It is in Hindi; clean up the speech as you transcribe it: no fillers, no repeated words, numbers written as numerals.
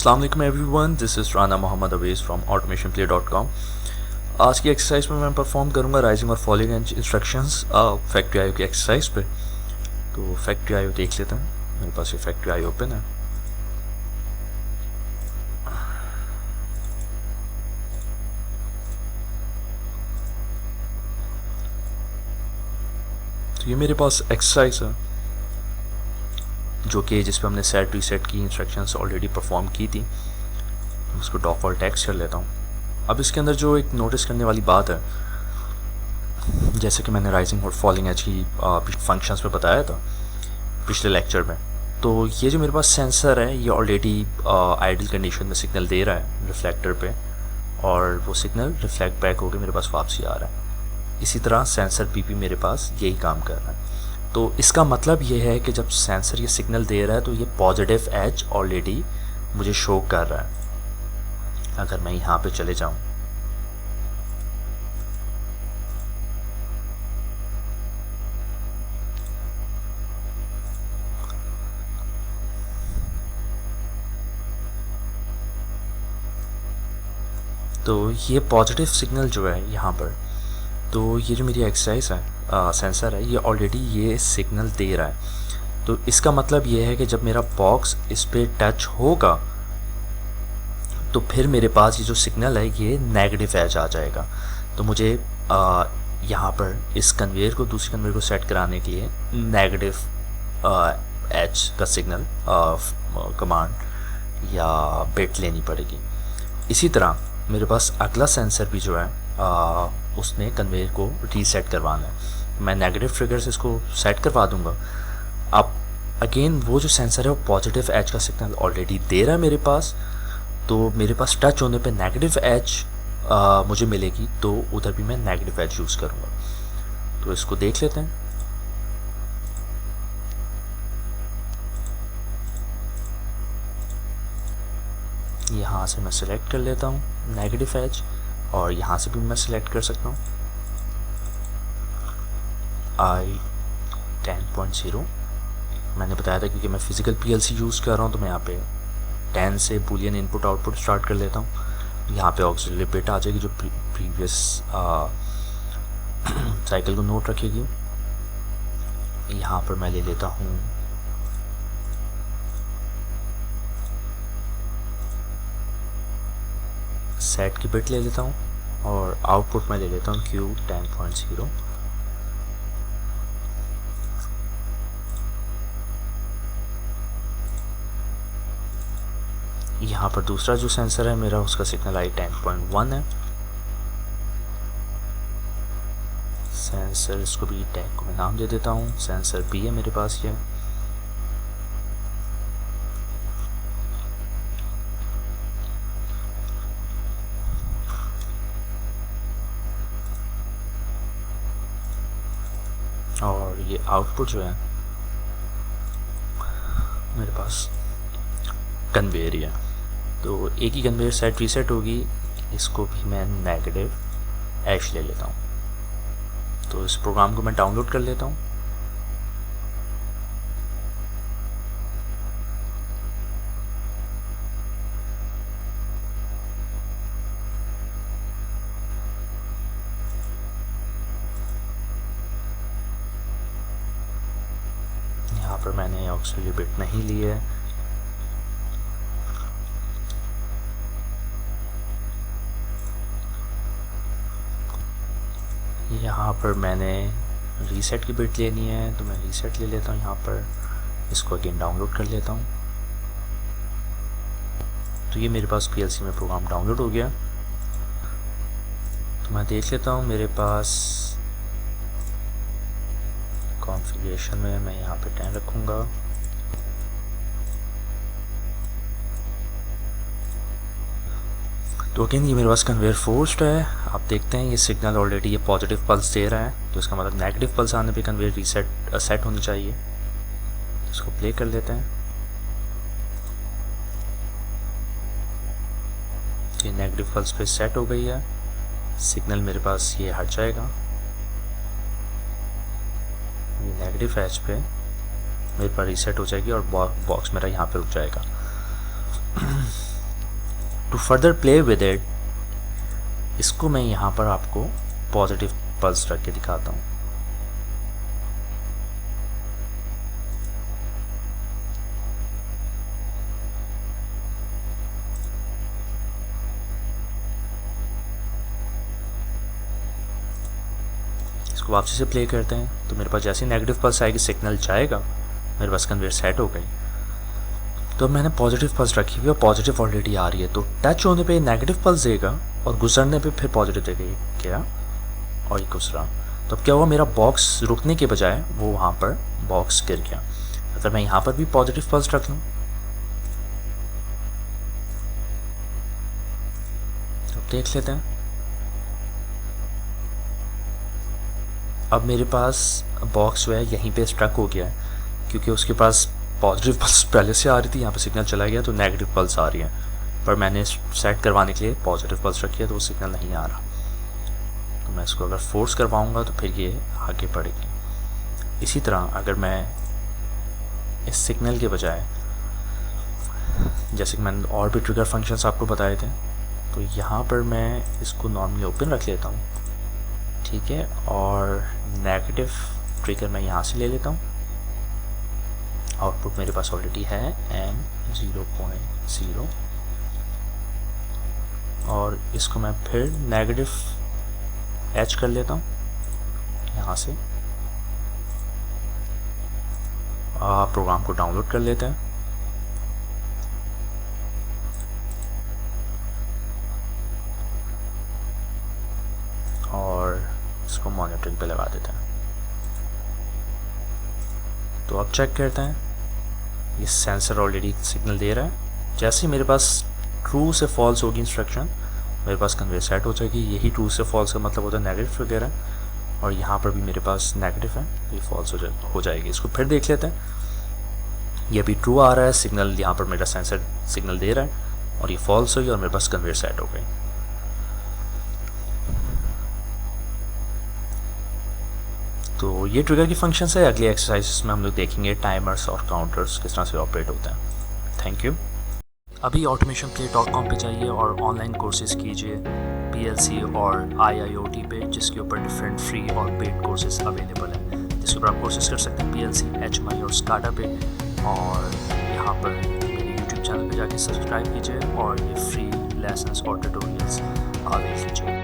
अस्सलाम वालेकुम everyone, this is Rana Mohammad Awez from automationplay.com। आज की एक्सरसाइज में मैं परफॉर्म करूंगा राइजिंग और फॉलिंग इंस्ट्रक्शंस फैक्ट्री आईओ की एक्सरसाइज पे। तो फैक्ट्री आईओ देख लेते हैं। मेरे पास ये फैक्ट्री आईओ ओपन है। तो ये मेरे पास एक्सरसाइज है जो कि जिस पे हमने सेट रीसेट की इंस्ट्रक्शंस ऑलरेडी परफॉर्म की थी। उसको डॉफॉल्ट टेक्स्ट कर लेता हूँ। अब इसके अंदर जो एक नोटिस करने वाली बात है, जैसे कि मैंने राइजिंग और फॉलिंग एज की फंक्शंस पे बताया था पिछले लेक्चर में, तो ये जो मेरे पास सेंसर है ये ऑलरेडी आइडल कंडीशन में सिग्नल दे रहा है रिफ्लेक्टर पे, और वो सिग्नल रिफ्लेक्ट बैक होकर मेरे पास वापसी आ रहा है। इसी तरह सेंसर पीपी मेरे पास यही काम कर रहा है। तो इसका मतलब ये है कि जब सेंसर ये सिग्नल दे रहा है तो ये पॉजिटिव एज ऑलरेडी मुझे शो कर रहा है। अगर मैं यहाँ पे चले जाऊँ तो ये पॉजिटिव सिग्नल जो है यहाँ पर, तो ये जो मेरी एक्सरसाइज है सेंसर है ये ऑलरेडी ये सिग्नल दे रहा है। तो इसका मतलब ये है कि जब मेरा बॉक्स इस पर टच होगा तो फिर मेरे पास ये जो सिग्नल है ये नेगेटिव एज आ जाएगा। तो मुझे यहाँ पर इस कन्वेयर को दूसरी कन्वेयर को सेट कराने के लिए नेगेटिव एज का सिग्नल कमांड या बिट लेनी पड़ेगी। इसी तरह मेरे पास अगला सेंसर भी जो है उसने कन्वेयर को रीसेट करवाना है। मैं नेगेटिव ट्रिगर से इसको सेट करवा दूंगा। अब अगेन वो जो सेंसर है वो पॉजिटिव एज का सिग्नल ऑलरेडी दे रहा है मेरे पास, तो मेरे पास टच होने पे नेगेटिव एज मुझे मिलेगी, तो उधर भी मैं नेगेटिव एज यूज़ करूँगा। तो इसको देख लेते हैं। यहाँ से मैं सिलेक्ट कर लेता हूँ नेगेटिव एज, और यहाँ से भी मैं सिलेक्ट कर सकता हूँ आई 10.0। मैंने बताया था क्योंकि मैं फिजिकल पीएलसी यूज़ कर रहा हूँ तो मैं यहाँ पे 10 से बूलियन इनपुट आउटपुट स्टार्ट कर लेता हूँ। यहाँ पे ऑक्सिलरी बिट आ जाएगी जो प्रीवियस साइकिल को नोट रखेगी। यहाँ पर मैं ले लेता हूँ सेट की बिट ले लेता हूँ, और आउटपुट में ले लेता हूँ Q 10.0। यहाँ पर दूसरा जो सेंसर है मेरा उसका सिग्नल आई 10.1 है। सेंसर इसको भी टैग को मैं नाम दे देता हूँ, सेंसर B है मेरे पास ये। और ये आउटपुट जो है मेरे पास कन्वेयर है, तो एक ही कन्वेयर सेट रीसेट होगी। इसको भी मैं नेगेटिव एज ले लेता हूँ। तो इस प्रोग्राम को मैं डाउनलोड कर लेता हूँ। यहाँ पर मैंने ऑक्सिलरी बिट नहीं ली है। यहाँ पर मैंने रीसेट की बिट लेनी है, तो मैं रीसेट ले लेता हूँ। यहाँ पर इसको अगेन डाउनलोड कर लेता हूँ। तो ये मेरे पास पीएलसी में प्रोग्राम डाउनलोड हो गया। तो मैं देख लेता हूँ मेरे पास कॉन्फ़िगरेशन में मैं यहाँ पे 10 रखूँगा। तो अगेन ये मेरे पास कन्वेयर फोर्स्ड है। आप देखते हैं ये सिग्नल ऑलरेडी ये पॉजिटिव पल्स दे रहा है, तो इसका मतलब नेगेटिव पल्स आने पे कन्वेयर रीसेट सेट होनी चाहिए। इसको प्ले कर लेते हैं। ये नेगेटिव पल्स पे सेट हो गई है, सिग्नल मेरे पास ये हट जाएगा। ये नेगेटिव एज पे मेरे पास रीसेट हो जाएगी और बॉक्स मेरा यहाँ पे रुक जाएगा। To further play with it, इसको मैं यहाँ पर आपको पॉजिटिव पल्स रख के दिखाता हूँ। इसको वापसी से प्ले करते हैं तो मेरे पास जैसे नेगेटिव पल्स आएगी सिग्नल जाएगा, मेरे पास कन्वेयर सेट हो गई। तो मैंने पॉजिटिव पल्स रखी हुई और पॉजिटिव ऑलरेडी आ रही है, तो टच होने पे नेगेटिव पल्स देगा और गुजरने पे फिर पॉजिटिव देगा। क्या और ये गुजरा, तो अब क्या हुआ, मेरा बॉक्स रुकने के बजाय वो वहाँ पर बॉक्स गिर गया। अगर मैं यहाँ पर भी पॉजिटिव पल्स रख लूँ तो देख लेते हैं। अब मेरे पास बॉक्स जो है यहीं पे स्ट्रक हो गया है, क्योंकि उसके पास पॉजिटिव पल्स पहले से आ रही थी, यहाँ पे सिग्नल चला गया तो नेगेटिव पल्स आ रही है, पर मैंने सेट करवाने के लिए पॉजिटिव पल्स रखी है तो वो सिग्नल नहीं आ रहा। तो मैं इसको अगर फोर्स करवाऊँगा तो फिर ये आगे बढ़ेगी। इसी तरह अगर मैं इस सिग्नल के बजाय, जैसे कि मैंने और भी ट्रिगर फंक्शंस आपको बताए थे, तो यहाँ पर मैं इसको नॉर्मली ओपन रख लेता हूँ, ठीक है, और नेगेटिव ट्रिगर मैं यहाँ से ले लेता हूँ। आउटपुट मेरे पास ऑलरेडी है n0.0 और इसको मैं फिर नेगेटिव एच कर लेता हूँ यहाँ से। प्रोग्राम को डाउनलोड कर लेते हैं और इसको मॉनिटरिंग पे लगा देते हैं। तो अब चेक करते हैं, ये सेंसर ऑलरेडी सिग्नल दे रहा है। जैसे ही मेरे पास ट्रू से फॉल्स होगी इंस्ट्रक्शन, मेरे पास कन्वेयर सेट हो जाएगी। यही ट्रू से फॉल्स का मतलब होता है नेगेटिव वगैरह, और यहाँ पर भी मेरे पास नेगेटिव है, ये फॉल्स हो जाएगी। इसको फिर देख लेते हैं, ये भी ट्रू आ रहा है सिग्नल, यहाँ पर मेरा सेंसर सिग्नल दे रहा है और ये फॉल्स हुई और मेरे पास कन्वेयर सेट हो गई। तो ये ट्रिगर की फंक्शंस है। अगली एक्सरसाइज में हम लोग देखेंगे टाइमर्स और काउंटर्स किस तरह से ऑपरेट होते हैं। Thank you. अभी automationplay.com पे जाइए और ऑनलाइन कोर्सेज कीजिए PLC और IIoT पे, जिसके ऊपर डिफरेंट फ्री और पेड कोर्सेज अवेलेबल हैं, जिसके ऊपर आप कोर्सेज कर सकते हैं PLC, HMI और SCADA पे। और यहाँ पर मेरे YouTube चैनल पे जाके सब्सक्राइब कीजिए और ये फ्री लेसन्स और ट्यूटोरियल्स अवेल कीजिए।